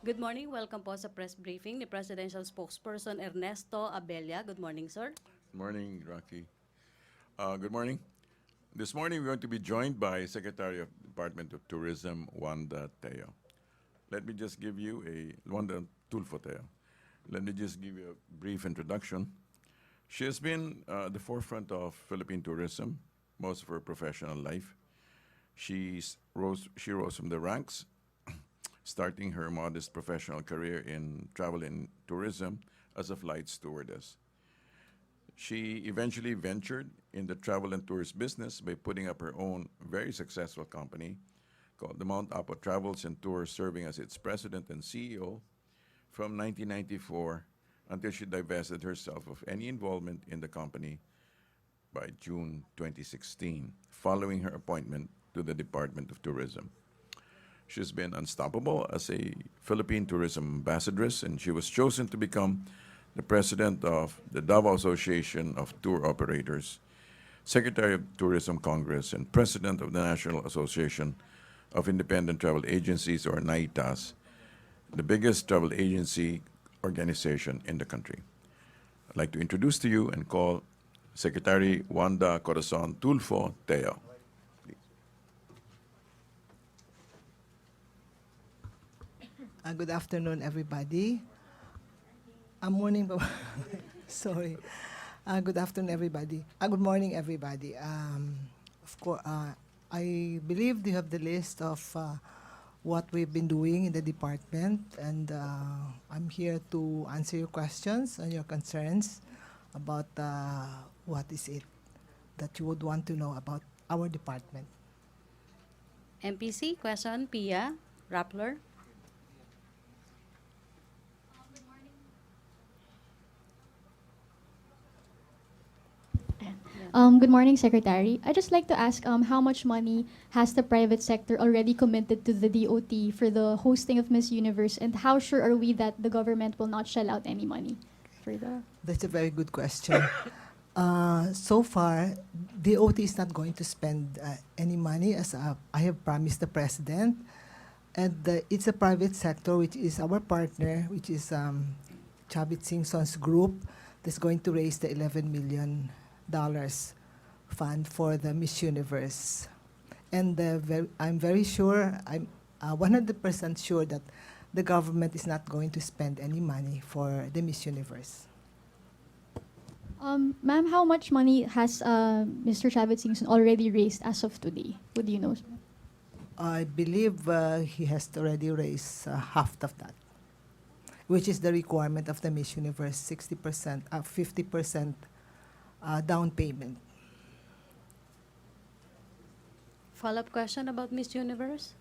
Good morning. Welcome po sa press briefing ni Presidential Spokesperson Ernesto Abella. Good morning, sir. Morning, Rocky. Good morning. This morning, we're going to be joined by Secretary of Department of Tourism, Wanda Teo. Let me just give you Wanda Tulfo Teo. Let me just give you a brief introduction. She has been at the forefront of Philippine tourism most of her professional life. She rose from the ranks, starting her modest professional career in travel and tourism as a flight stewardess. She eventually ventured in the travel and tourist business by putting up her own very successful company called the Mount Apo Travels and Tours, serving as its president and CEO from 1994 until she divested herself of any involvement in the company by June 2016, following her appointment to the Department of Tourism. She's been unstoppable as a Philippine tourism ambassadress, and she was chosen to become the president of the Davao Association of Tour Operators, secretary of Tourism Congress, and president of the National Association of Independent Travel Agencies, or NAITAS, the biggest travel agency organization in the country. I'd like to introduce to you and call Secretary Wanda Corazon Tulfo Teo. Good afternoon, everybody. Morning, sorry. Good afternoon, everybody. Good morning, everybody. Of course, I believe you have the list of what we've been doing in the department, and I'm here to answer your questions and your concerns about what is it that you would want to know about our department. MPC, question, Pia, Rappler. Good morning, Secretary. I'd just like to ask how much money has the private sector already committed to the DOT for the hosting of Miss Universe, and how sure are we that the government will not shell out any money for the... That's a very good question. So far, DOT is not going to spend any money, as I have promised the President. And it's a private sector, which is our partner, which is Chavit Singson's group, that's going to raise the $11 million fund for the Miss Universe. And I'm very sure, I'm 100% sure that the government is not going to spend any money for the Miss Universe. Ma'am, how much money has Mr. Chavit Singson already raised as of today? Would you know? I believe he has already raised half of that, which is the requirement of the Miss Universe, 60%, 50% down payment. Follow-up question about Miss Universe?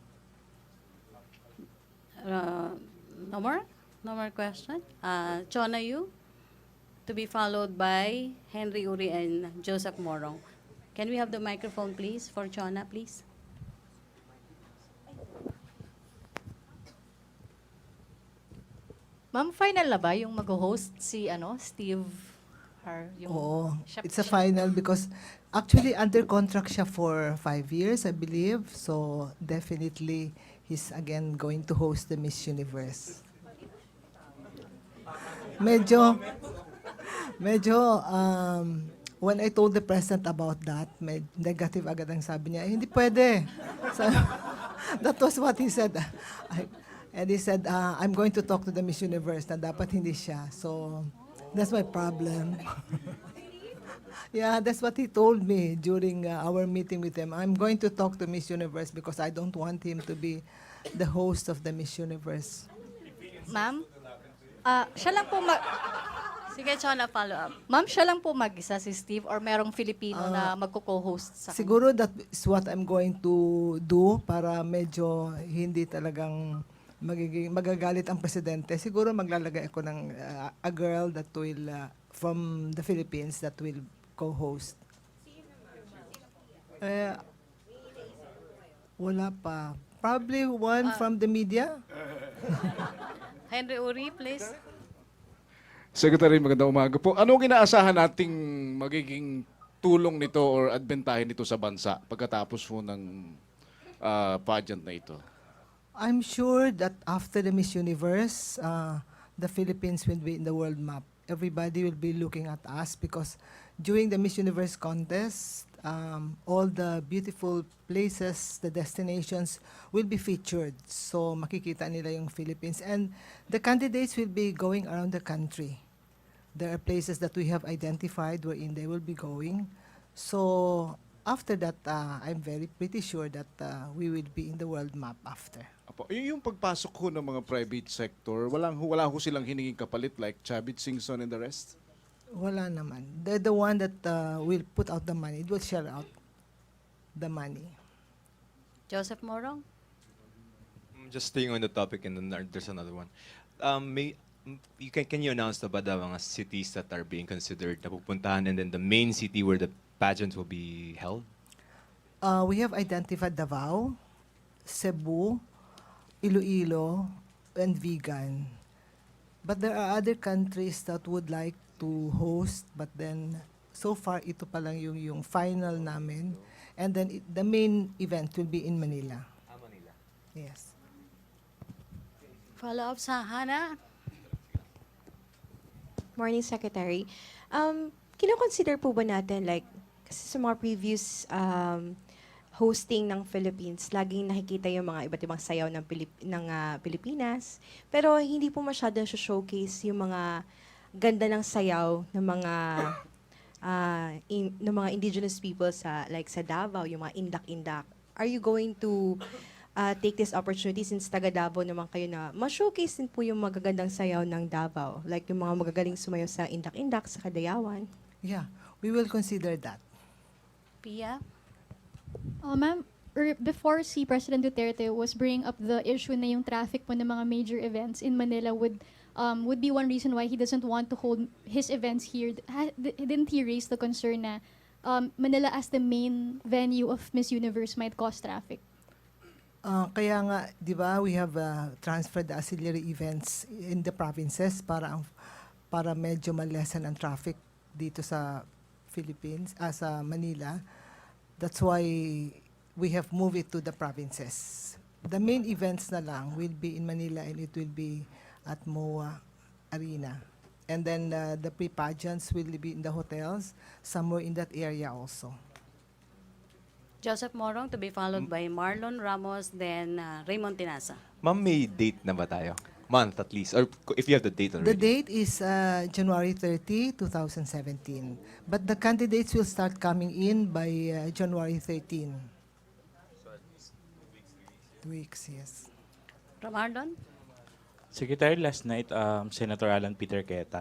No more? No more question? Chona Yu, to be followed by Henry Uri and Joseph Morong. Can we have the microphone, please, for Chona, please? Ma'am, final na ba yung mag-host si Steve? Oo, it's a final because actually under contract siya for 5 years, I believe. So definitely he's again going to host the Miss Universe. Medyo, when I told the president about that, negative agad ang sabi niya, hindi pwede. So, that was what he said. And he said, I'm going to talk to the Miss Universe na dapat hindi siya. So, that's my problem. Yeah, that's what he told me during our meeting with him. I'm going to talk to Miss Universe because I don't want him to be the host of the Miss Universe. Ma'am, siya lang po Sige, Chona, follow-up. Ma'am, siya lang po mag-isa si Steve or merong Filipino na magko-co-host sa Siguro that is what I'm going to do para medyo hindi talagang magagalit ang presidente. Siguro maglalagay ako ng a girl that will from the Philippines that will co-host. Wala pa. Probably one from the media. Henry Uri, please. Secretary, magandang umaga po. Anong inaasahan nating magiging tulong nito or adbentahin nito sa bansa pagkatapos po ng pageant na ito? I'm sure that after the Miss Universe, the Philippines will be in the world map. Everybody will be looking at us because during the Miss Universe contest, all the beautiful places, the destinations will be featured. So makikita nila yung Philippines. And the candidates will be going around the country. There are places that we have identified wherein they will be going. So after that, I'm very pretty sure that we will be in the world map after. Apo, yung pagpasok ho ng mga private sector, wala ho silang hiningin kapalit like Chavit Singson and the rest? Wala naman. They're the one that will put out the money. It will share out the money. Joseph Morong? Just staying on the topic, and then there's another one. Can you announce ba the mga cities that are being considered na pupuntahan, and then the main city where the pageant will be held? We have identified Davao, Cebu, Iloilo, and Vigan. But there are other countries that would like to host, but then so far ito pa lang yung final namin. And then the main event will be in Manila. Manila. Yes. Follow-up sa Hana? Morning, Secretary. Kino-consider po ba natin, like, kasi sa mga previous hosting ng Philippines, laging nakikita yung mga iba't ibang sayaw ng Pilipinas, pero hindi po masyado showcase yung mga ganda ng sayaw ng mga indigenous people sa Davao, yung mga indak-indak. Are you going to take this opportunity since taga Davao naman kayo na ma-showcase din po yung magagandang sayaw ng Davao, like yung mga magagaling sumayaw sa indak-indak, sa Kadayawan? Yeah, we will consider that. Pia? Ma'am, before si President Duterte was bringing up the issue na yung traffic po ng mga major events in Manila would be one reason why he doesn't want to hold his events here. Didn't he raise the concern na Manila as the main venue of Miss Universe might cause traffic? Kaya nga, di ba, we have transferred the auxiliary events in the provinces para medyo ma-lessen ang traffic dito sa Philippines, sa Manila. That's why we have moved it to the provinces. The main events na lang will be in Manila and it will be at MOA Arena. And then the pre-pageants will be in the hotels, somewhere in that area also. Joseph Morong to be followed by Marlon Ramos, then Raymond Tinasa. Ma'am, may date na ba tayo? Month at least, or if you have the date already. The date is January 30, 2017. But the candidates will start coming in by January 13. 2 weeks, yes. Romardon? Secretary, last night, Senator Alan Peter Queta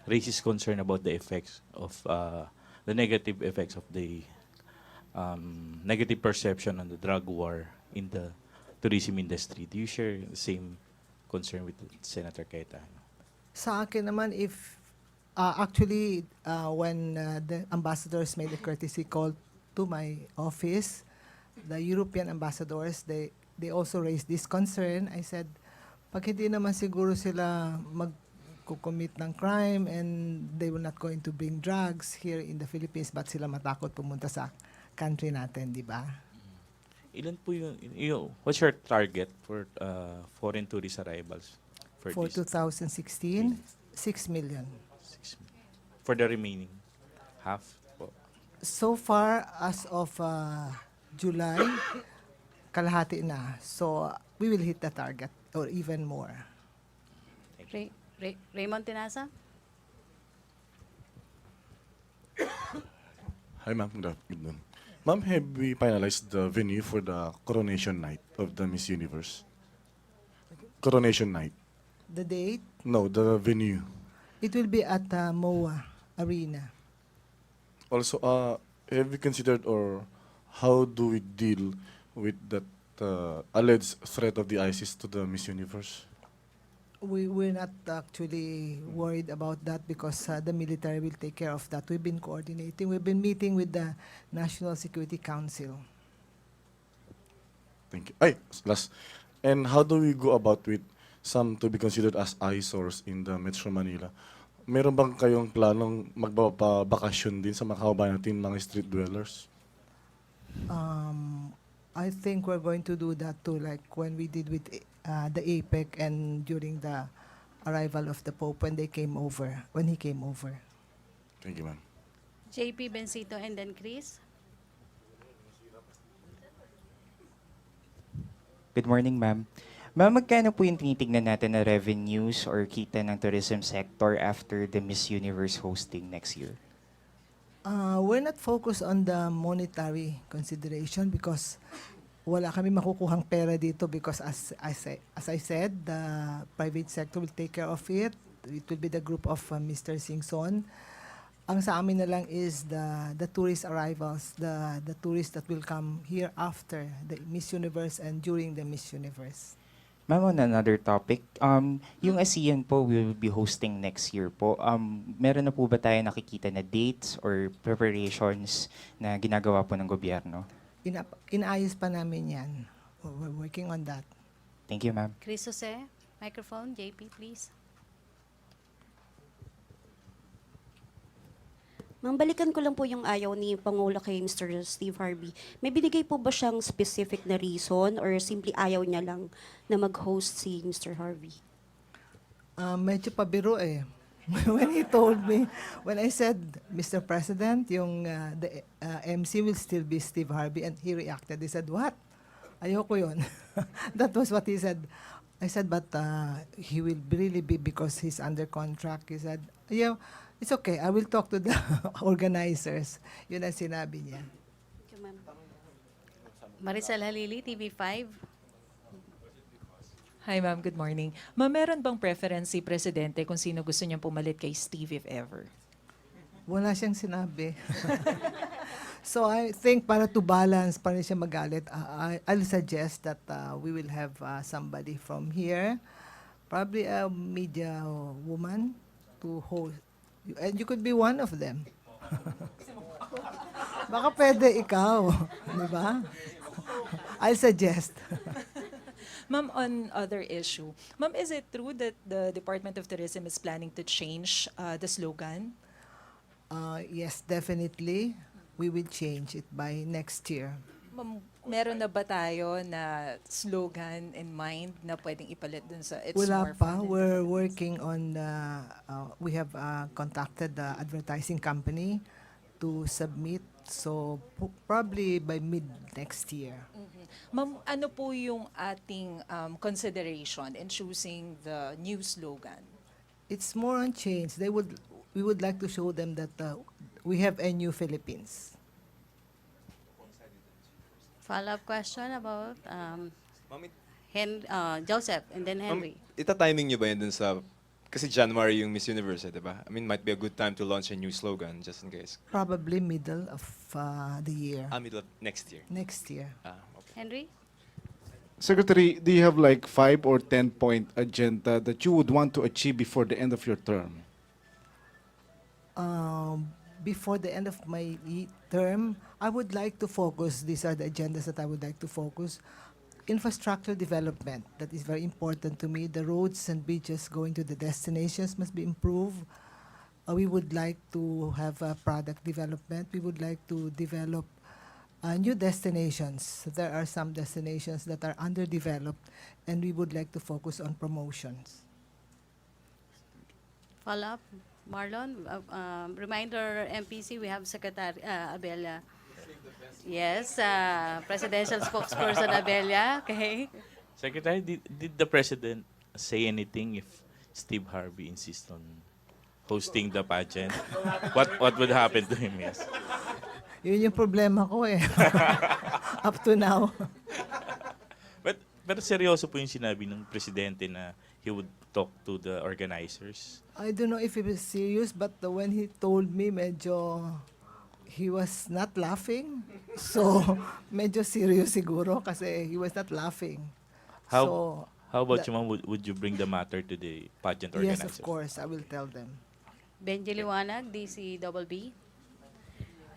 raised his concern about the effects of the negative effects of the negative perception on the drug war in the tourism industry. Do you share the same concern with Senator Queta? Sa akin naman, actually, when the ambassadors made a courtesy call to my office, the European ambassadors, they also raised this concern. I said, pag hindi naman siguro sila mag-commit ng crime and they were not going to bring drugs here in the Philippines, ba't sila matakot pumunta sa country natin, di ba? Ilan po what's your target for foreign tourist arrivals For this 2016, 6 million. 6 million? For the remaining half po? So far, as of July, kalahati na. So, we will hit the target or even more. Raymond Tinasa? Hi, ma'am. Good afternoon. Ma'am, have we finalized the venue for the coronation night of the Miss Universe? Coronation night. The date, No, the venue. it will be at MOA Arena. Also, have we considered or how do we deal with that alleged threat of the ISIS to the Miss Universe? We're not actually worried about that because the military will take care of that. We've been coordinating. We've been meeting with the National Security Council. Thank you. Ay, last. And how do we go about with some to be considered as eyesores in the Metro Manila? Meron bang kayong planong magpapabakasyon din sa mga kababayan natin, mga street dwellers? I think we're going to do that too, like when we did with the APEC and during the arrival of the Pope when he came over. Thank you, ma'am. JP Bencito and then Chris. Good morning, ma'am. Ma'am, magkano po yung tinitignan natin na revenues or kita ng tourism sector after the Miss Universe hosting next year? We're not focused on the monetary consideration because wala kami makukuhang pera dito because as I said, the private sector will take care of it. It will be the group of Mr. Singson. Ang sa amin na lang is the tourist arrivals, the tourists that will come here after the Miss Universe and during the Miss Universe. Ma'am, on another topic, yung ASEAN po will be hosting next year po. Meron na po ba tayo nakikita na dates or preparations na ginagawa po ng gobyerno? Inaayos pa namin yan. We're working on that. Thank you, ma'am. Chris Jose, microphone. JP, please. Ma'am, balikan ko lang po yung ayaw ni Pangulo kay Mr. Steve Harvey. May binigay po ba siyang specific na reason or simply ayaw niya lang na mag-host si Mr. Harvey? Medyo pabiro eh. When he told me, when I said, Mr. President, the MC will still be Steve Harvey, and he reacted. He said, what? Ayoko yun. That was what he said. I said, but he will really be because he's under contract. He said, yeah, it's okay. I will talk to the organizers. Yun ang sinabi niya. Thank you, ma'am. Maricel Halili, TV5. Hi ma'am, good morning. Ma'am, meron bang preference si Presidente kung sino gusto niyang pumalit kay Steve if ever? Wala siyang sinabi. So I think para to balance, para siya magalit, I'll suggest that we will have somebody from here, probably a media woman to host. And you could be one of them. Baka pwede ikaw, di ba? I'll suggest. Ma'am, on other issue, ma'am, is it true that the Department of Tourism is planning to change the slogan? Yes, definitely. We will change it by next year. Ma'am, meron na ba tayo na slogan in mind na pwedeng ipalit dun sa It's Wala More pa. Fun and We're Independence? working on, we have contacted the advertising company to submit. So probably by mid next year. Ma'am, ano po yung ating consideration in choosing the new slogan? It's more on change. We would like to show them that we have a new Philippines. Follow-up question about Ma'am, Joseph and then Henry. ita-timing nyo ba yun dun sa... Kasi January yung Miss Universe, di ba? I mean, might be a good time to launch a new slogan, just in case. Probably middle of the year. Middle of next year. Next year. Okay. Henry? Secretary, do you have like 5 or 10-point agenda that you would want to achieve before the end of your term? Before the end of my term, I would like to focus, these are the agendas that I would like to focus. Infrastructure development, that is very important to me. The roads and bridges going to the destinations must be improved. We would like to have product development. We would like to develop new destinations. There are some destinations that are underdeveloped, and we would like to focus on promotions. Follow-up, Marlon. Reminder, MPC, we have Secretary Abella. Yes, Presidential Spokesperson Abella. Okay. Secretary, did the President say anything if Steve Harvey insists on hosting the pageant? What would happen to him? Yes. Yun yung problema ko eh. Up to now. Pero seryoso po yung sinabi ng Presidente na he would talk to the organizers. I don't know if he was serious, but when he told me, medyo he was not laughing. So, medyo serious siguro kasi he was not laughing. How about you, ma'am? Would you bring the matter to the pageant Yes, organizers? of course. I will tell them. Benji Liwanag, DCBB.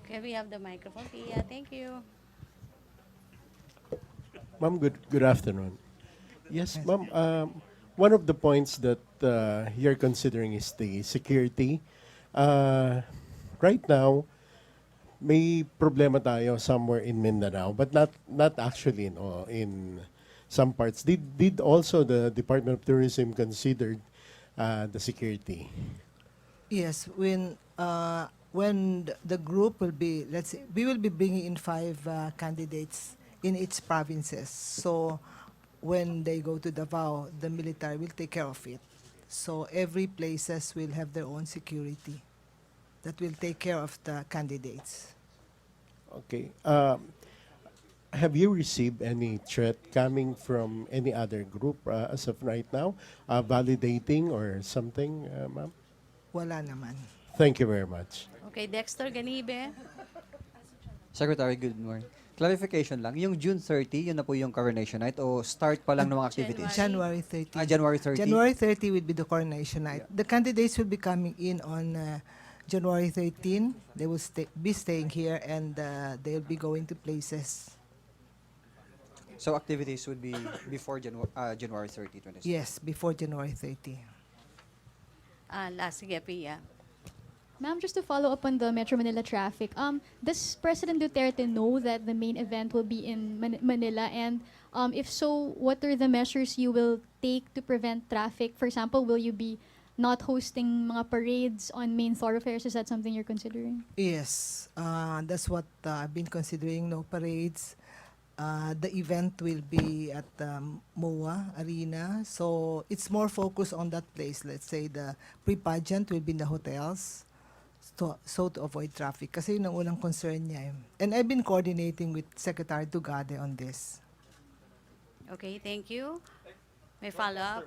Can we have the microphone? Yeah, thank you. Ma'am, good afternoon. Yes, ma'am. One of the points that you're considering is the security. Right now, may problema tayo somewhere in Mindanao, but not actually in some parts. Did also the Department of Tourism considered the security? Yes, when the group will be, let's say, we will be bringing in 5 candidates in each provinces. So when they go to Davao, the military will take care of it. So every places will have their own security that will take care of the candidates. Okay. Have you received any threat coming from any other group as of right now, validating or something, ma'am? Wala naman. Thank you very much. Okay, Dexter Ganibe. Secretary, good morning. Clarification lang, yung June 30, yun na po yung coronation night o start pa lang ng mga activities? January 30. January 30? January 30 will be the coronation night. The candidates will be coming in on January 13. They will be staying here and they'll be going to places. So activities would be before January 30, 2026? Yes, before January 30. Last, sige, Pia. Ma'am, just to follow up on the Metro Manila traffic, does President Duterte know that the main event will be in Manila? And if so, what are the measures you will take to prevent traffic? For example, will you be not hosting mga parades on main thoroughfares? Is that something you're considering? Yes, that's what I've been considering, no parades. The event will be at MOA Arena. So it's more focused on that place. Let's say the pre-pageant will be in the hotels. So to avoid traffic. Kasi yun ang unang concern niya. And I've been coordinating with Secretary Tugade on this. Okay, thank you. May follow-up?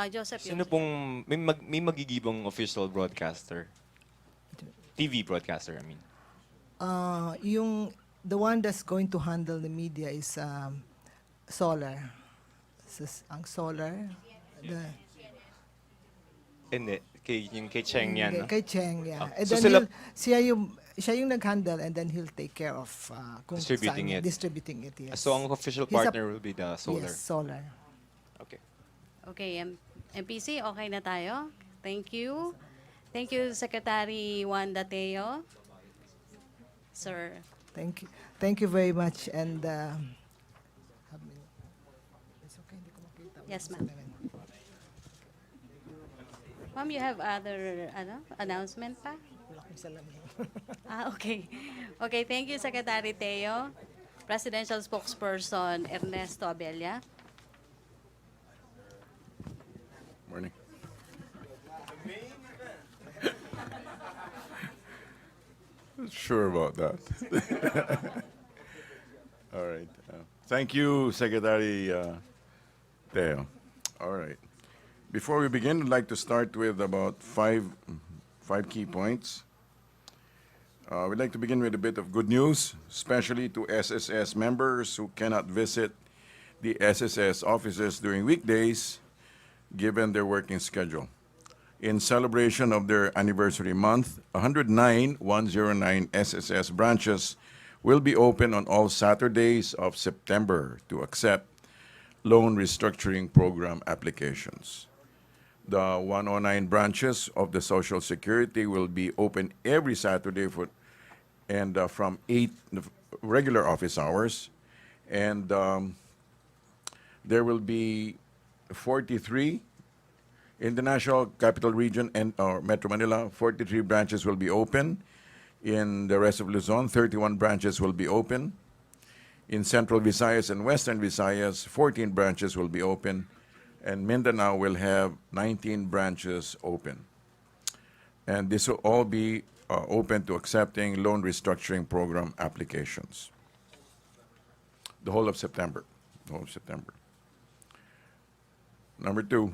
Joseph, Sino pong, may magigibang official broadcaster? TV broadcaster, I mean. The one that's going to handle the media is Solar. Ang Solar. Hindi, kay Cheng yan, no? Kay Cheng, yeah. And So then siya yung nag-handle and then he'll take care of kung Distributing saan- it. Distributing it, yes. So ang official He's a- partner will be the Solar? Yes, Solar. Okay. Okay, MPC, okay na tayo. Thank you. Thank you, Secretary Juan Dateo. Sir. Thank you. Thank you very much. And Yes, ma'am. Ma'am, you have other announcement pa? Okay. Okay, thank you, Secretary Teo. Presidential Spokesperson Ernest Abella. Morning. Sure about that. All right. Thank you, Secretary Teo. All right. Before we begin, I'd like to start with about five key points. We'd like to begin with a bit of good news, especially to SSS members who cannot visit the SSS offices during weekdays, given their working schedule. In celebration of their anniversary month, 109 SSS branches will be open on all Saturdays of September to accept loan restructuring program applications. The 109 branches of the Social Security will be open every Saturday from 8 regular office hours, and there will be 43 in the National Capital Region and Metro Manila. 43 branches will be open. In the rest of Luzon, 31 branches will be open. In Central Visayas and Western Visayas, 14 branches will be open, and Mindanao will have 19 branches open. And this will all be open to accepting loan restructuring program applications. The whole of September. Number two,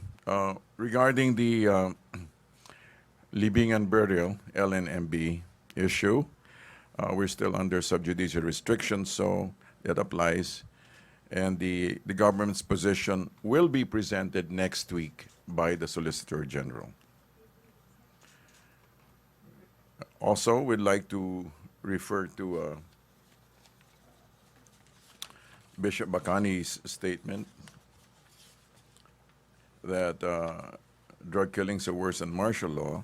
regarding the Libing and Burial, LNMB issue, we're still under subjudice restrictions, so that applies. And the government's position will be presented next week by the Solicitor General. Also, we'd like to refer to Bishop Bacani's statement that drug killings are worse than martial law.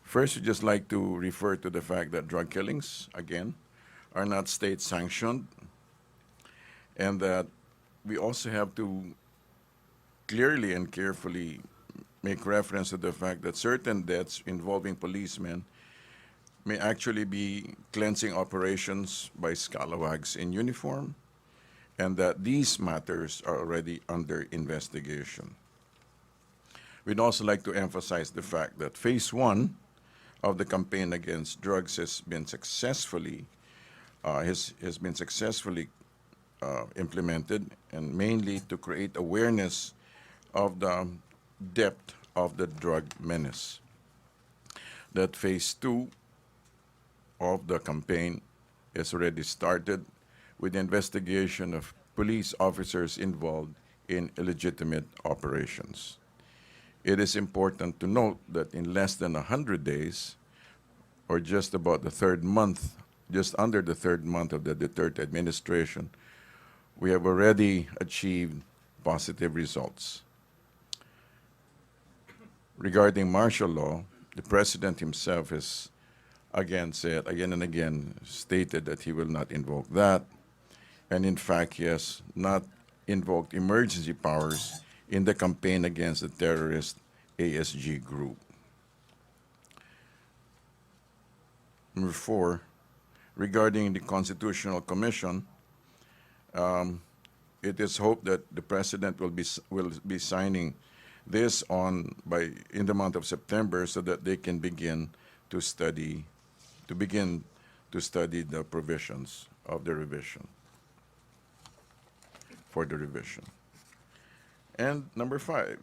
First, we just like to refer to the fact that drug killings, again, are not state sanctioned, and that we also have to clearly and carefully make reference to the fact that certain deaths involving policemen may actually be cleansing operations by scalawags in uniform, and that these matters are already under investigation. We'd also like to emphasize the fact that phase one of the campaign against drugs has been successfully implemented, and mainly to create awareness of the depth of the drug menace. That phase two of the campaign is already started with the investigation of police officers involved in illegitimate operations. It is important to note that in less than 100 days, or just about the third month, just under the third month of the Duterte administration, we have already achieved positive results. Regarding martial law, the President himself has again and again stated that he will not invoke that. And in fact, he has not invoked emergency powers in the campaign against the terrorist ASG group. Number 4, regarding the Constitutional Commission, it is hoped that the President will be signing this in the month of September, so that they can begin to study the provisions of the revision, for the revision. And number 5,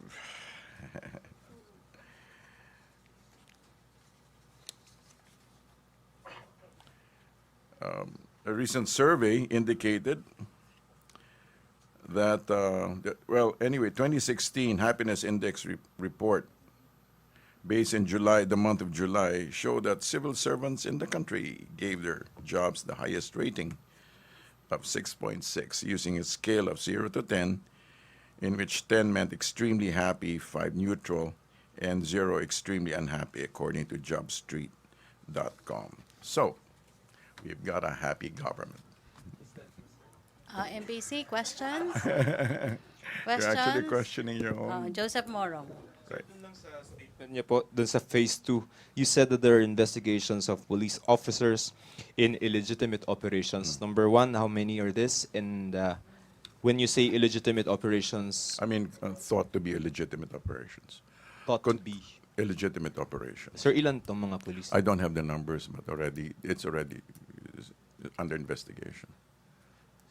a recent survey indicated that, 2016 Happiness Index report based in July, the month of July, showed that civil servants in the country gave their jobs the highest rating of 6.6, using a scale of 0 to 10, in which 10 meant extremely happy, 5 neutral, and 0 extremely unhappy, according to jobstreet.com. So, we've got a happy government. MPC, questions? You're actually questioning your own. Joseph Morong. Right. Dun lang sa statement niyo po, dun sa phase 2, you said that there are investigations of police officers in illegitimate operations. Number 1, how many are this? And when you say illegitimate operations... I mean, thought to be illegitimate operations. Thought to be... Illegitimate operations. Sir, ilan tong mga police? I don't have the numbers, but it's already under investigation.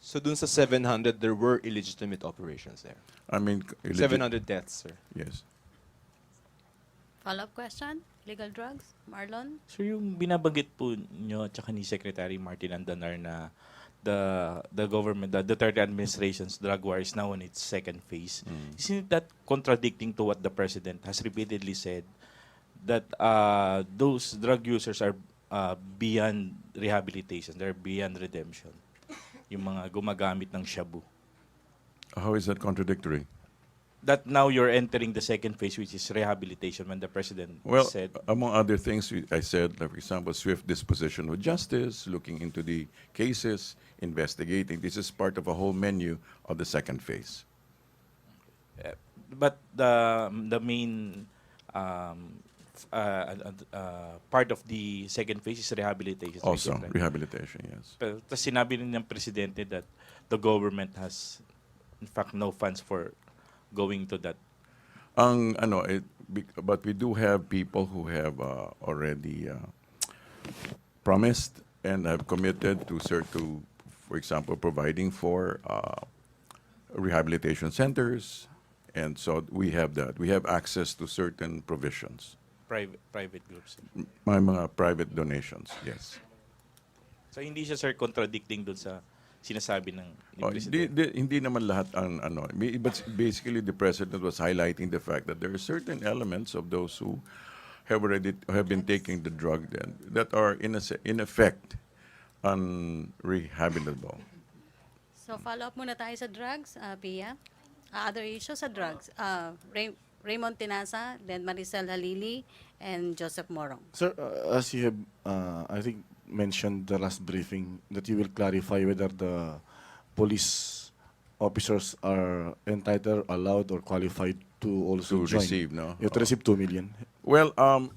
So dun sa 700, there were illegitimate operations there? I mean... 700 deaths, sir? Yes. Follow-up question? Legal drugs? Marlon? So yung binabanggit po nyo at saka ni Secretary Martin Andanar na the government, the Duterte administration's drug war is now in its second phase. Isn't that contradicting to what the President has repeatedly said, that those drug users are beyond rehabilitation, they're beyond redemption? Yung mga gumagamit ng shabu. How is that contradictory? That now you're entering the second phase, which is rehabilitation, when the President said... among other things, I said, for example, swift disposition of justice, looking into the cases, investigating. This is part of a whole menu of the second phase. But the main part of the second phase is rehabilitation. Also, rehabilitation, yes. Pero sinabi rin ng Presidente that the government has, in fact, no funds for going to that. But we do have people who have already promised and have committed to, for example, providing for rehabilitation centers, and so we have that. We have access to certain provisions. Private groups. May mga private donations, yes. So hindi siya, sir, contradicting dun sa sinasabi ng President? Hindi naman lahat ang ano. But basically, the President was highlighting the fact that there are certain elements of those who have been taking the drug that are in effect unrehabilitable. So follow-up muna tayo sa drugs, Pia. Other issues sa drugs. Raymond Tinasa, then Maricel Halili, and Joseph Morong. Sir, as you have, I think, mentioned the last briefing that you will clarify whether the police officers are entitled, allowed, or qualified to also To join. receive, no? To receive 2 million. Well, I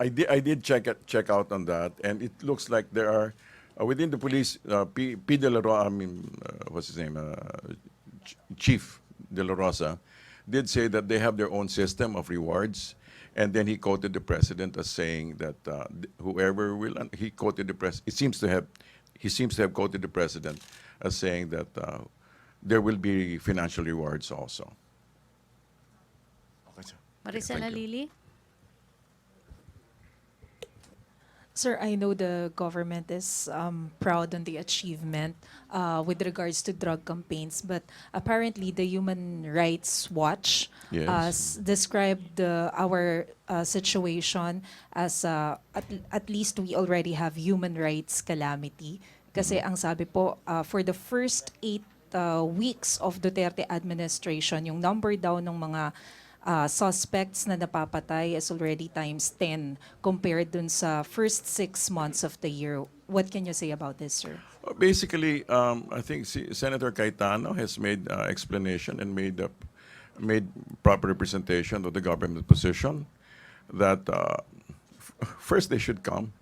did check out on that, and it looks like there are within the police. P. De La Rosa, what's his name? Chief De La Rosa did say that they have their own system of rewards, and then he quoted the president as saying that whoever will. He quoted the press. He seems to have quoted the president as saying that there will be financial rewards also. Okay, sir. Maricel thank you. Halili? Sir, I know the government is proud on the achievement with regards to drug campaigns, but apparently the Human Rights Watch Yes. described our situation as at least we already have human rights calamity. Kasi ang sabi po, for the first 8 weeks of Duterte administration, yung number daw ng mga suspects na napapatay is already times 10 compared dun sa first 6 months of the year. What can you say about this, sir? Basically, I think Senator Cayetano has made explanation and made proper representation of the government position that first they should come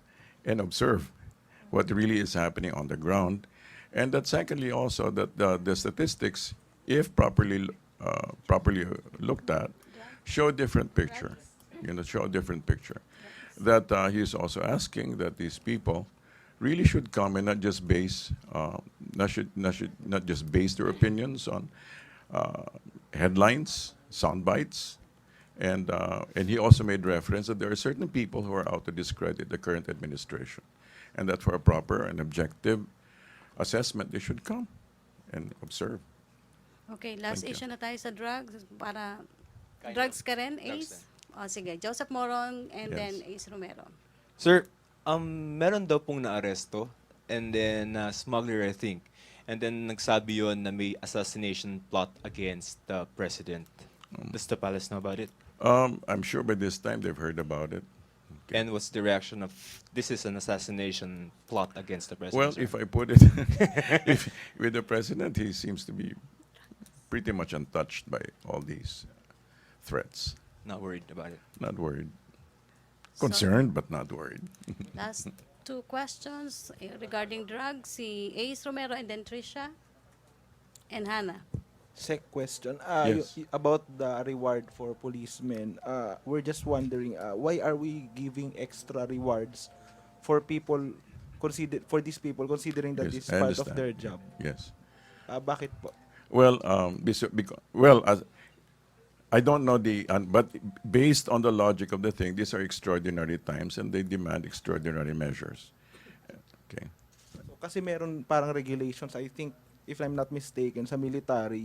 and observe what really is happening on the ground, and that secondly also that the statistics, if properly looked at, show a different picture. Show a different picture. That he is also asking that these people really should come and not just base their opinions on headlines, sound bites, and he also made reference that there are certain people who are out to discredit the current administration, and that for a proper and objective assessment they should come and observe. Okay, last Thank you. issue na tayo sa drugs. Para drugs ka rin, Ace? O sige, Joseph Morong and Yes. then Ace Romero. Sir, meron daw pong naaresto and then smuggler, I think. And then nagsabi yon na may assassination plot against the president. Does the palace know about it? I'm sure by this time they've heard about it. And what's the reaction of this is an assassination plot against the president? Well, sir? if I put it with the president, he seems to be pretty much untouched by all these threats. Not worried about it. Not worried. Concerned, but not worried. Last 2 questions regarding drugs. Si Ace Romero and then Trisha and Hannah. Sec question. Yes. About the reward for policemen. We're just wondering why are we giving extra rewards for people considering that Yes, this is I part of understand. their job? Yes. Bakit po? Well, I don't know but based on the logic of the thing, these are extraordinary times and they demand extraordinary measures. Okay. Kasi meron parang regulations, I think, if I'm not mistaken, sa military,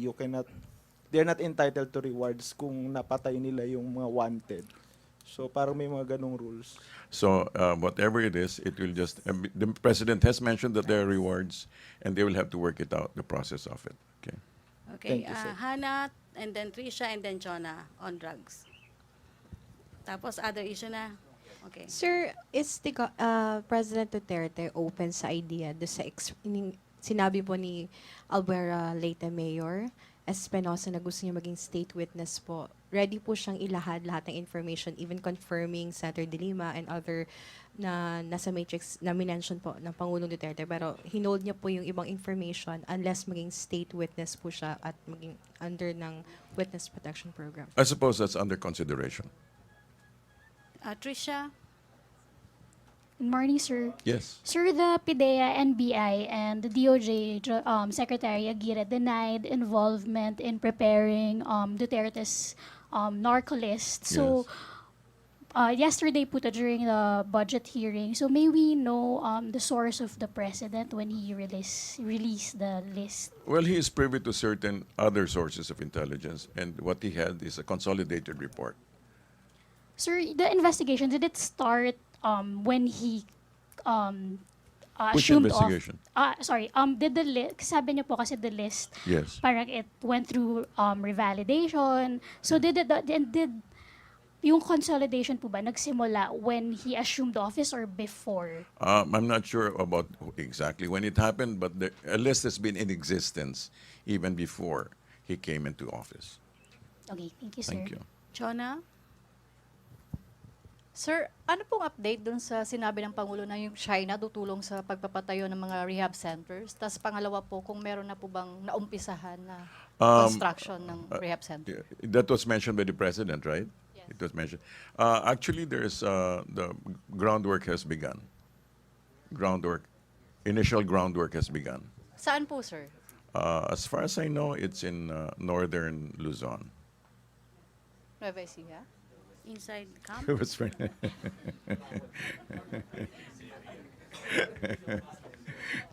they're not entitled to rewards kung napatay nila yung mga wanted. So parang may mga ganong rules. So whatever it is, it will just. The president has mentioned that there are rewards, and they will have to work it out, the process of it. Okay. Okay, Thank you, sir. Hannah and then Trisha and then Jonah on drugs. Tapos other issue na. Okay. Sir, is President Duterte open sa idea sinabi po ni Albuera Leyte Mayor Espinosa na gusto niya maging state witness po. Ready po siyang ilahad lahat ng information, even confirming Senator De Lima and other na nasa matrix na minention po ng Pangulong Duterte. Pero hinold niya po yung ibang information unless maging state witness po siya at maging under ng Witness Protection Program. I suppose that's under consideration. Trisha? Good morning, sir. Yes. Sir, the PIDEA, NBI, and the DOJ Secretary Aguirre denied involvement in preparing Duterte's narco list. So, yesterday po during the budget hearing, so may we know the source of the president when he released the list? Well, he is privy to certain other sources of intelligence, and what he had is a consolidated report. Sir, the investigation, did it start when he Which assumed investigation? did the list, sabi niyo po kasi the list, Yes. parang it went through revalidation. So did yung consolidation po ba nagsimula when he assumed office or before? I'm not sure about exactly when it happened, but a list has been in existence even before he came into office. Okay, thank you, sir. Thank you. Chona? Sir, ano pong update dun sa sinabi ng Pangulo na yung China tutulong sa pagpapatayo ng mga rehab centers? Tapos pangalawa po, kung meron na po bang naumpisahan na construction ng rehab center? That was mentioned by the president, right? It was mentioned. Actually, there's the groundwork has begun. Initial groundwork has begun. Saan po, sir? As far as I know, it's in northern Luzon. Nueva Ecija? Inside the camp? It was very-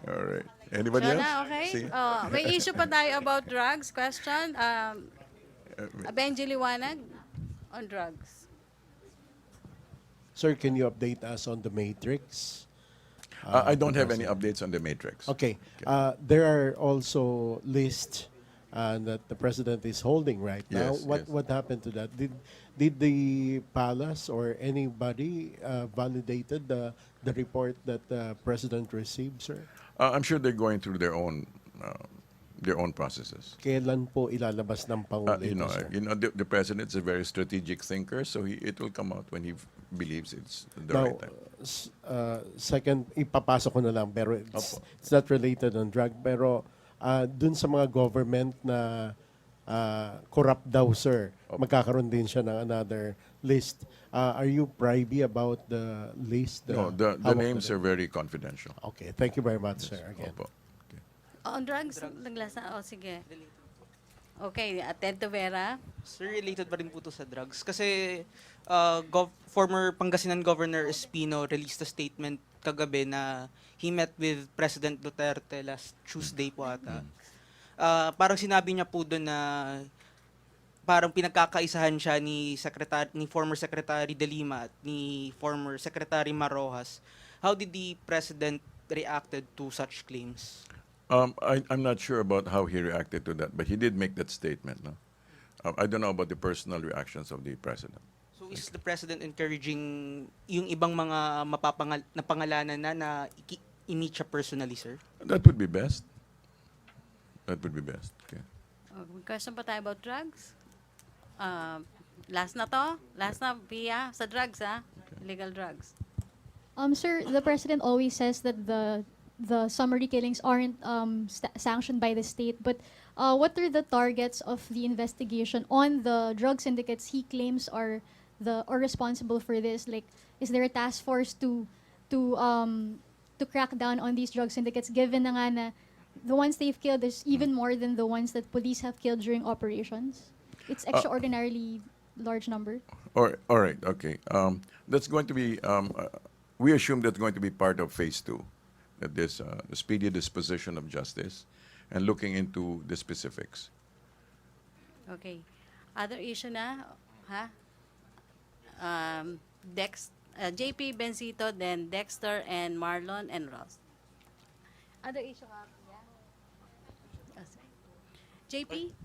All right. Anybody else? Chona, okay? See? May issue pa tayo about drugs. Question? Benji Liwanag on drugs. Sir, can you update us on the matrix? I don't have any updates on the matrix. Okay. There are also lists that the president is holding right now. Yes, yes. What happened to that? Did the palace or anybody validated the report that the president received, sir? I'm sure they're going through their own processes. Kailan po ilalabas ng Pangulo ito, sir? The president's a very strategic thinker, so it will come out when he believes it's the Now, right time. Second, ipapasok ko na lang, pero it's not related on drug. Pero dun sa mga government na corrupt daw, sir, magkakaroon din siya ng another list. Are you privy about the list? No, the names are very confidential. Okay, thank you very much, sir, again. Opo. On drugs? Naglasa? Sige. Okay, Atento Vera. Sir, related pa rin po to sa drugs. Kasi former Pangasinan Governor Espino released a statement kagabi na he met with President Duterte last Tuesday po ata. Parang sinabi niya po doon na parang pinagkakaisahan siya ni former Secretary De Lima at ni former Secretary Marojas. How did the President reacted to such claims? I'm not sure about how he reacted to that, but he did make that statement. No? I don't know about the personal reactions of the president. So is the President encouraging yung ibang mga napangalanan na i-meet siya personally, sir? That would be best. That would be best. Okay. Question pa tayo about drugs? Last na to? Last na, Pia? Sa drugs, ha? Illegal drugs. Sir, the president always says that the summary killings aren't sanctioned by the state, but what are the targets of the investigation on the drug syndicates he claims are responsible for this? Like, is there a task force to crack down on these drug syndicates, given na nga na the ones they've killed is even more than the ones that police have killed during operations? It's extraordinarily large number. All right. Okay. That's going to be. We assume that's going to be part of phase 2. That there's a speedy disposition of justice and looking into the specifics. Okay. Other issue na, ha? JP, Benzito, then Dexter, and Marlon, and Ross. Other issue ka? Yeah. JP?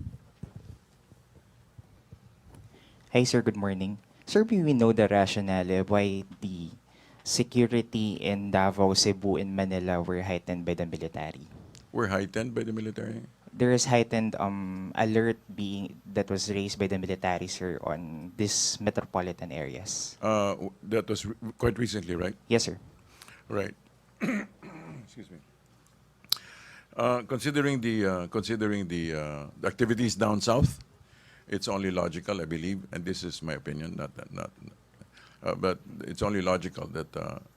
Hi, sir. Good morning. Sir, we know the rationale why the security in Davao, Cebu, and Manila were heightened by the military. Were heightened by the military? There is heightened alert that was raised by the military, sir, on these metropolitan areas. That was quite recently, right? Yes, sir. Right. Excuse me. Considering the activities down south, it's only logical, I believe, and this is my opinion, but it's only logical that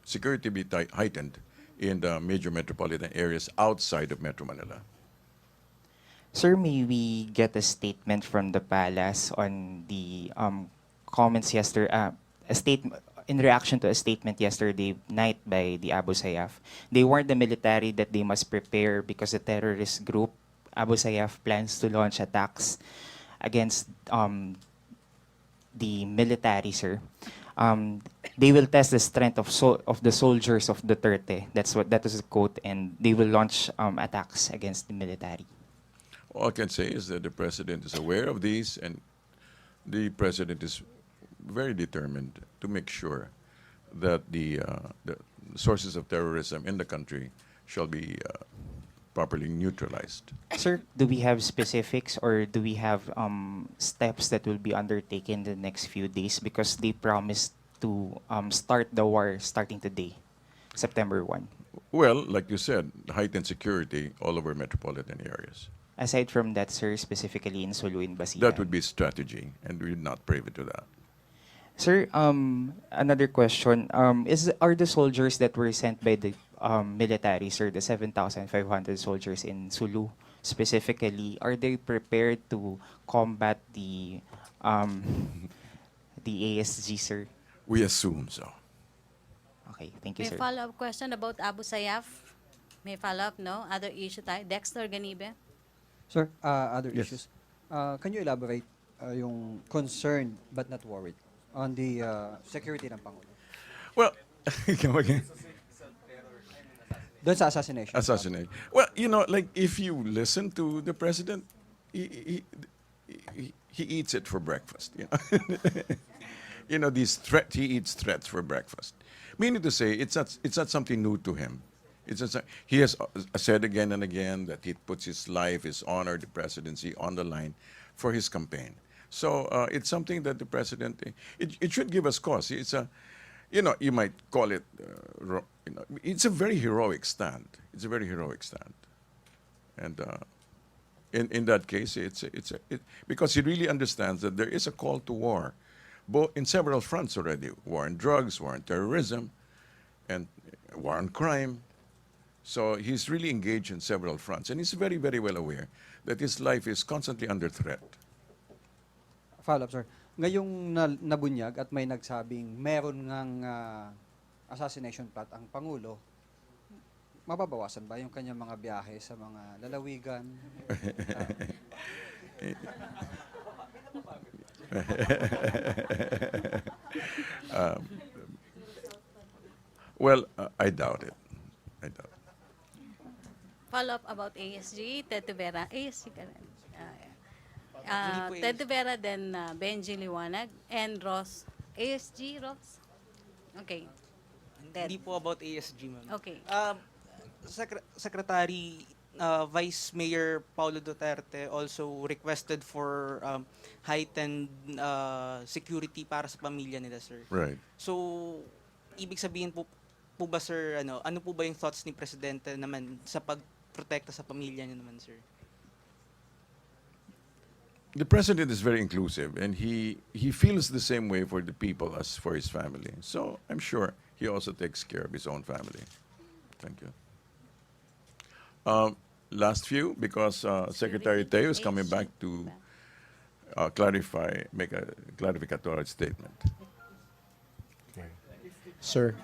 security be heightened in the major metropolitan areas outside of Metro Manila. Sir, may we get a statement from the palace on the comments yesterday, in reaction to a statement yesterday night by the Abu Sayyaf? They warned the military that they must prepare because the terrorist group, Abu Sayyaf, plans to launch attacks against the military, sir. um, they will test the strength of the soldiers of Duterte. That was the quote, and they will launch attacks against the military. All I can say is that the president is aware of these, and the president is very determined to make sure that the sources of terrorism in the country shall be properly neutralized. Sir, do we have specifics, or do we have steps that will be undertaken in the next few days? Because they promised to start the war starting today, September 1. Well, like you said, heightened security all over metropolitan areas. Aside from that, sir, specifically in Sulu, in Basilan. That would be strategy, and we're not privy to that. Sir, another question. Are the soldiers that were sent by the military, sir, the 7,500 soldiers in Sulu specifically, are they prepared to combat the ASG, sir? We assume so. Okay, thank you, May sir. follow-up question about Abu Sayyaf? May follow-up, no? Other issue tayo? Dexter Ganibe? Sir, other Yes. issues. Can you elaborate yung concerned but not worried on the security ng Pangulo? Well, come again. Doon sa assassination. Assassinate. Well, you know, like if you listen to the president, he eats it for breakfast. You know, you know, he eats threats for breakfast. Meaning to say, it's not something new to him. He has said again and again that he puts his life, his honor, the presidency on the line for his campaign. So it's something that the president, it should give us cause. It's a, you know, you might call it, you know, it's a very heroic stand. It's a very heroic stand. And in that case, because he really understands that there is a call to war, both in several fronts already: war on drugs, war on terrorism, and war on crime. So he's really engaged in several fronts, and he's very, very well aware that his life is constantly under threat. Follow-up, sir. Ngayong nabunyag at may nagsabing meron ngang assassination plot ang Pangulo, mababawasan ba yung kanyang mga biyahe sa mga lalawigan? Well, I doubt it. I doubt it. Follow-up about ASG, Ted Vera. ASG ka rin. Hindi po Ted Vera, then Benji Liwanag, and Ross. ASG, Ross? Okay. Ted. Hindi po about ASG, ma'am. Okay. Secretary, Vice Mayor Paulo Duterte also requested for heightened security para sa pamilya nila, sir. Right. So, ibig sabihin po ba, sir, ano po ba yung thoughts ni Presidente naman sa pagprotekta sa pamilya niya naman, sir? The president is very inclusive, and he feels the same way for the people as for his family. So I'm sure he also takes care of his own family. Thank you. Last few, because Secretary Teo is coming back to make a clarificatory statement. Sir.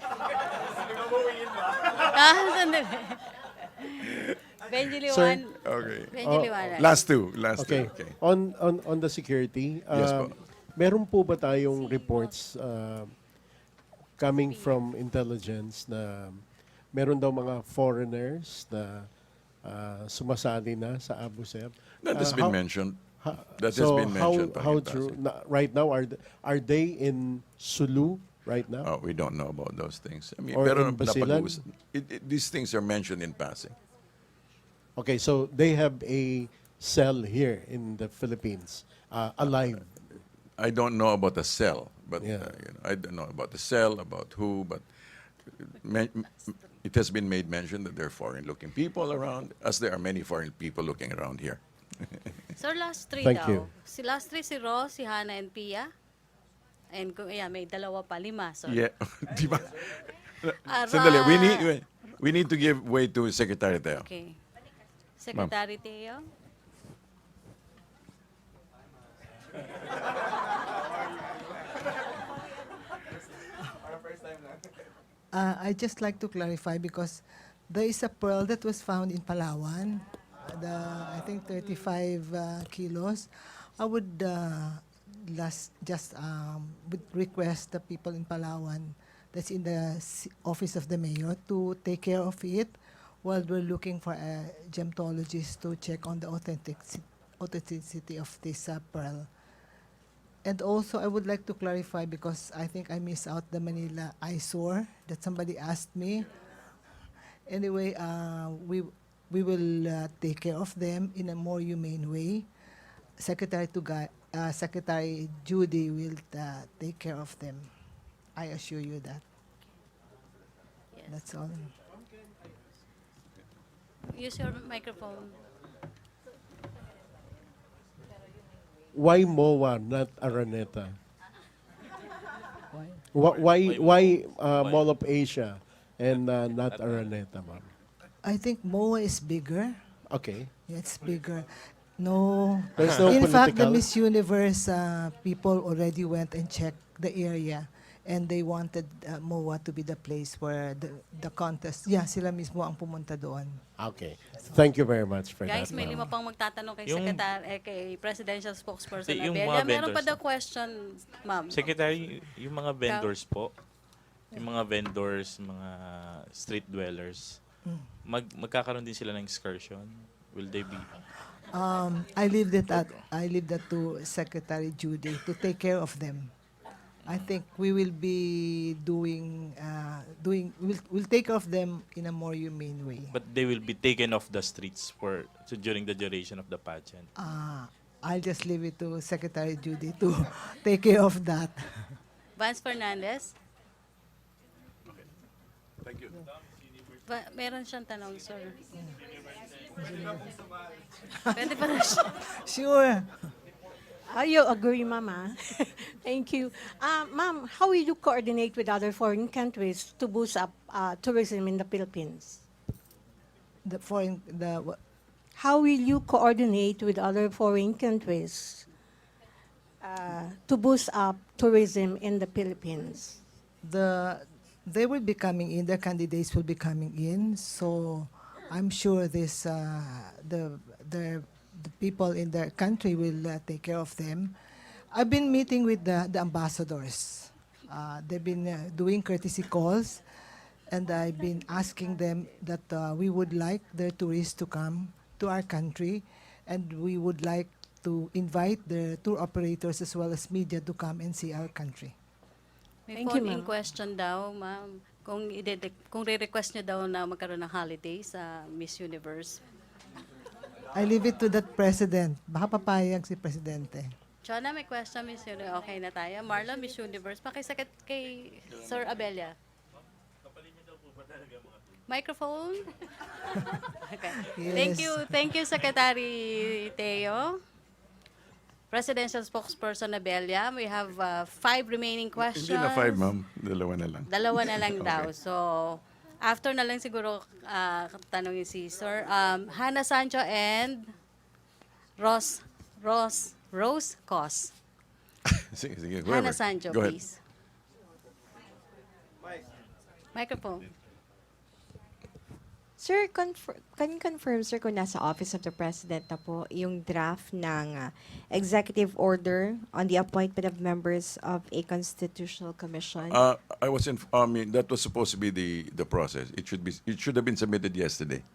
Benji Sir. Liwanag. Okay. Benji Liwanag. Last two. Okay. Okay. On the security, Yes po. meron po ba tayong reports coming from intelligence na meron daw mga foreigners na sumasali na sa Abu Sayyaf? That has been mentioned. That has been mentioned. How true? Right now, are they in Sulu right now? Oh, we don't know about those things. I mean, Or pero in Basilan? these things are mentioned in passing. Okay, so they have a cell here in the Philippines, alive. I don't know about the cell, but Yeah. I don't know about the cell, about who, but it has been made mention that there are foreign-looking people around, as there are many foreign people looking around here. Sir, last three Thank daw. you. Last three si Ross, si Hannah, and Pia. And may dalawa pa, 5. Sorry. Yeah, di ba? Ara- Sandali, we need to give way to Secretary Teo. Okay. Secretary Teo. I just like to clarify because there is a pearl that was found in Palawan, I think 35 kilos. I would would request the people in Palawan that's in the office of the mayor to take care of it while we're looking for a gemologist to check on the authenticity of this pearl. And also, I would like to clarify because I think I missed out the Manila eyesore that somebody asked me. Anyway, we will take care of them in a more humane way. Secretary Judy will take care of them. I assure you that. Yes. That's all. Use your microphone. Why MOA, not Araneta? Why Mall of Asia and not Araneta, ma'am? I think MOA is bigger. Okay. Yeah, it's bigger. No. There's no In fact, the political- Miss Universe people already went and checked the area. And they wanted MOA to be the place where the contest. Yeah, sila mismo ang pumunta doon. Okay. Thank you very much for Guys, that, may ma'am. lima pang magtatanong kay Yung- kay Presidential Spokesperson Yung Abella. mga Meron pa vendors. daw question, ma'am. Secretary, yung mga vendors po, yung mga vendors, mga street dwellers, magkakaroon din sila ng excursion? Will they be? I leave that to Secretary Judy to take care of them. I think we will be we'll take care of them in a more humane way. But they will be taken off the streets during the duration of the pageant. I'll just leave it to Secretary Judy to take care of that. Vance Fernandez. Thank you. Meron siyang tanong, sir. Pwede pa rin siya. Sure. You agree, Mama? Thank you. Ma'am, how will you coordinate with other foreign countries to boost up tourism in the Philippines? How will you coordinate with other foreign countries to boost up tourism in the Philippines? They will be coming in. The candidates will be coming in. So I'm sure the people in the country will take care of them. I've been meeting with the ambassadors. They've been doing courtesy calls, and I've been asking them that we would like their tourists to come to our country, and we would like to invite the tour operators as well as media to come and see our country. May Thank you, phone-in ma'am. question daw, ma'am. Kung re-request nyo daw na magkaroon ng holiday sa Miss Universe. I leave it to that president. Baka papayag si presidente. Chona, may question, Miss Universe. Okay na tayo. Marlon, Miss Universe. Pakisakit kay Sir Abella. Microphone? Okay. Yes. Thank you, Secretary Teo. Presidential Spokesperson Abella. We have 5 remaining questions. Hindi na 5, ma'am. Dalawa na lang. Dalawa na lang Okay. daw. So, after na lang siguro tanongin si Sir. Hannah Sancho and Rose Cos. Sige, whoever. Hannah Sancho, Go ahead. please. Microphone. Sir, can you confirm, sir, kung nasa Office of the President na po yung draft ng executive order on the appointment of members of a constitutional commission? I was that was supposed to be the process. It should have been submitted yesterday.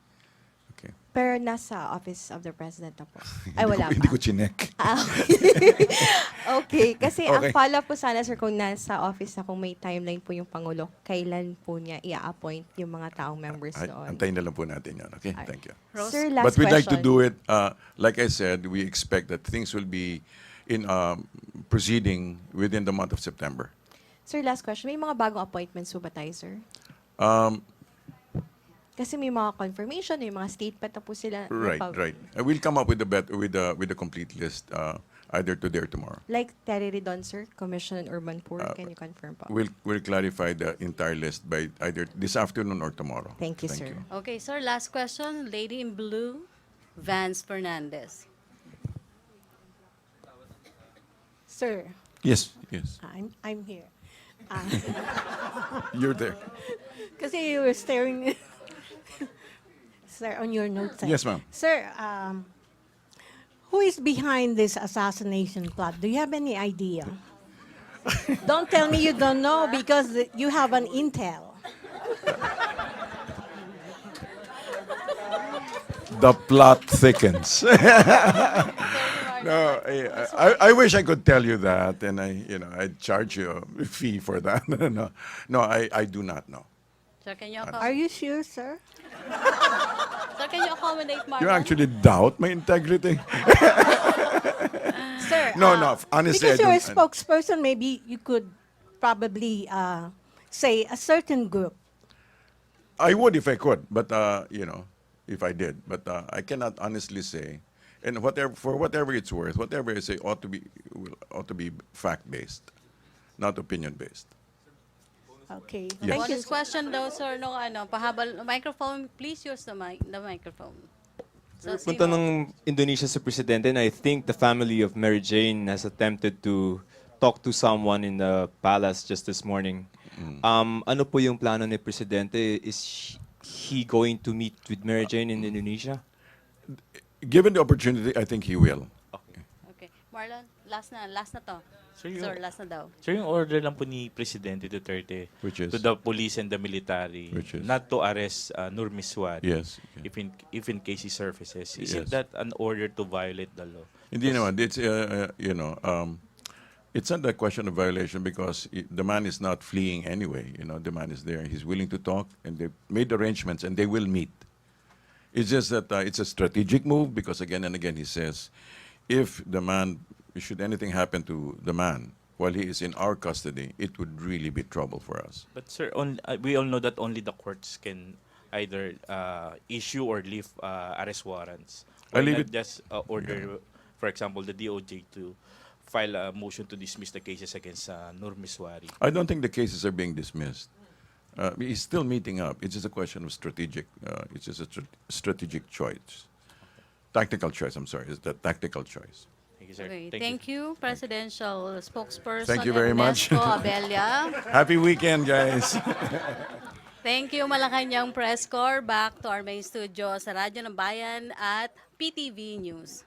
Okay. Pero nasa Office of the President na po. Ay, wala Hindi pa. ko chinek. Okay. Kasi Okay. ang follow-up po sana, sir, kung nasa office na, kung may timeline po yung Pangulo, kailan po niya i-appoint yung mga taong members doon? Antayin na lang po natin yan. Okay? Thank you. Sir, last But we'd like to question. do it, like I said, we expect that things will be in proceeding within the month of September. Sir, last question. May mga bagong appointments po ba tayo, sir? Kasi may mga confirmation, may mga statement na po sila. Right. We'll come up with the complete list either today or tomorrow. Like Terry Ridon, sir, Commission on Urban Poor. Can you confirm po? We'll clarify the entire list by either this afternoon or tomorrow. Thank you, sir. Okay, sir, last question. Lady in blue, Vance Fernandez. Sir, Yes. I'm here. You're there. Kasi you were staring, sir, on your notes. Yes, ma'am. Sir, Who is behind this assassination plot? Do you have any idea? Don't tell me you don't know because you have an intel. The plot thickens. No, I wish I could tell you that, and I'd charge you a fee for that. No, I do not know. Sir, can you Are you sure, sir? Sir, can you accommodate Marlon? You actually doubt my integrity? Sir, No, honestly, because I you're a don't. spokesperson, maybe you could probably say a certain group. I would if I could, but if I did, but I cannot honestly say. And whatever it's worth, whatever I say ought to be fact based, not opinion based. Okay. Yes. Thank you. Bonus question daw, sir, no, pahabol, microphone, please use the microphone. So, Punta sino? ng Indonesia sa presidente, and I think the family of Mary Jane has attempted to talk to someone in the palace just this morning. Ano po yung plano ni presidente? Is he going to meet with Mary Jane in Indonesia? Given the opportunity, I think he will. Okay. Marlon, last na to. Sir, Sir, last na daw. Sir, yung order lang po ni Presidente Duterte Which is? to the police and the military Which is? not to arrest Nur Miswari Yes. if in case he surfaces. Is Yes. it that an order to violate the law? Hindi naman. It's it's not a question of violation because the man is not fleeing anyway. The man is there. He's willing to talk, and they've made arrangements, and they will meet. It's just that it's a strategic move because again and again he says, if should anything happen to the man while he is in our custody, it would really be trouble for us. But sir, we all know that only the courts can either issue or lift arrest warrants. I Or leave not it- just order, for example, the DOJ to file a motion to dismiss the cases against Nur Miswari. I don't think the cases are being dismissed. He's still meeting up. It's just a question of strategic. It's just a strategic choice, tactical choice. I'm sorry, it's the tactical choice. Thank you, sir. Okay, thank you, Presidential Spokesperson Thank you very much. Ernesto Abella. Happy weekend, guys. Thank you, Malacanang Press Corps. Back to our main studio sa Radyo ng Bayan at PTV News.